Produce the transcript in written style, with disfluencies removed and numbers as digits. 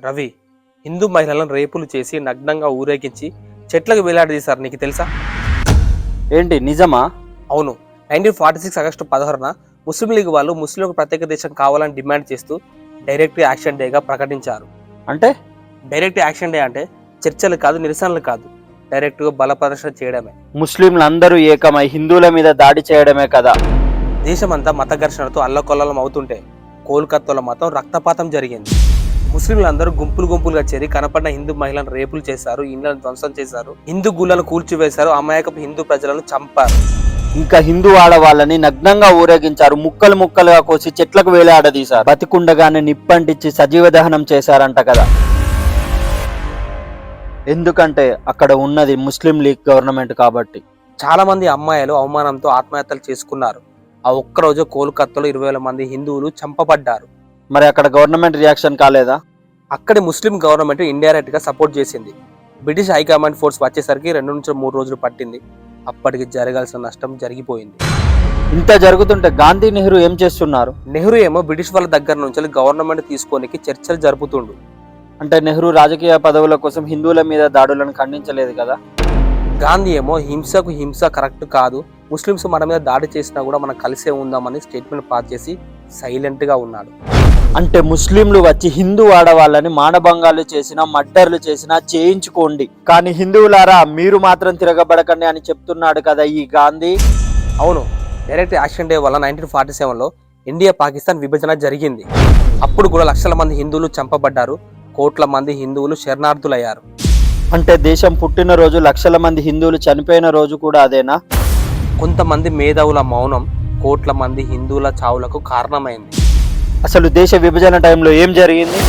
రవి, హిందూ మహిళలను రేపులు చేసి నగ్నంగా ఊరేగించి చెట్లకు వేలాడదీశారు. నీకు తెలుసా? ఏంటి నిజమా? అవును. 1946 ఆగస్టు 16న ముస్లిం లీగ్ వాళ్ళు ముస్లింలకు ప్రత్యేక దేశం కావాలని డిమాండ్ చేస్తూ డైరెక్ట్ యాక్షన్ డేగా ప్రకటించారు. అంటే డైరెక్ట్ యాక్షన్ డే అంటే చర్చలు కాదు, నిరసనలు కాదు, డైరెక్ట్గా బల ప్రదర్శన చేయడమే. ముస్లింలందరూ ఏకమై హిందువుల మీద దాడి చేయడమే కదా. దేశమంతా మత ఘర్షణతో అల్లకొల్లం అవుతుంటే కోల్కత్తాలో మాత్రం రక్తపాతం జరిగింది. ముస్లింలందరూ గుంపులుగా చేరి కనపడిన హిందూ మహిళలను రేపులు చేశారు, ఇళ్లను ధ్వంసం చేశారు, హిందూ గుళ్ళను కూల్చివేశారు, అమాయకపు హిందూ ప్రజలను చంపారు. ఇంకా హిందూ ఆడవాళ్ళని నగ్నంగా ఊరేగించారు, ముక్కలు ముక్కలుగా కోసి చెట్లకు వేలాడదీశారు, బతికుండగానే నిప్పంటించి సజీవ దహనం చేశారంట కదా. ఎందుకంటే అక్కడ ఉన్నది ముస్లిం లీగ్ గవర్నమెంట్ కాబట్టి. చాలా మంది అమ్మాయిలు అవమానంతో ఆత్మహత్యలు చేసుకున్నారు. ఆ ఒక్కరోజు కోల్కత్తాలో 20,000 మంది హిందువులు చంపబడ్డారు. మరి అక్కడ గవర్నమెంట్ రియాక్షన్ కాలేదా? అక్కడి ముస్లిం గవర్నమెంట్ ఇండైరెక్ట్ గా సపోర్ట్ చేసింది. బ్రిటిష్ హైకమాండ్ ఫోర్స్ వచ్చేసరికి 2 నుంచి 3 రోజులు పట్టింది. అప్పటికి జరగాల్సిన నష్టం జరిగిపోయింది. ఇంత జరుగుతుంటే గాంధీ నెహ్రూ ఏం చేస్తున్నారు? నెహ్రూ ఏమో బ్రిటిష్ వాళ్ళ దగ్గర నుంచి గవర్నమెంట్ తీసుకోనికి చర్చలు జరుపుతుండు. అంటే నెహ్రూ రాజకీయ పదవుల కోసం హిందువుల మీద దాడులను ఖండించలేదు కదా. గాంధీ ఏమో హింసకు హింస కరెక్ట్ కాదు, ముస్లింస్ మన మీద దాడి చేసినా కూడా మనం కలిసే ఉందామని స్టేట్మెంట్ పాస్ చేసి సైలెంట్ గా ఉన్నాడు. అంటే ముస్లింలు వచ్చి హిందూ ఆడవాళ్ళని మానభంగాలు చేసినా మర్డర్లు చేసినా చేయించుకోండి, కానీ హిందువులారా మీరు మాత్రం తిరగబడకండి అని చెప్తున్నాడు కదా ఈ గాంధీ. అవును, డైరెక్ట్ యాక్షన్ డే వల్ల 1947లో ఇండియా పాకిస్తాన్ విభజన జరిగింది. అప్పుడు కూడా లక్షల మంది హిందువులు చంపబడ్డారు, కోట్ల మంది హిందువులు శరణార్థులయ్యారు. అంటే దేశం పుట్టిన రోజు లక్షల మంది హిందువులు చనిపోయిన రోజు కూడా అదేనా? కొంతమంది మేధావుల మౌనం కోట్ల మంది హిందువుల చావులకు కారణమైంది. అసలు దేశ విభజన టైంలో ఏం జరిగింది?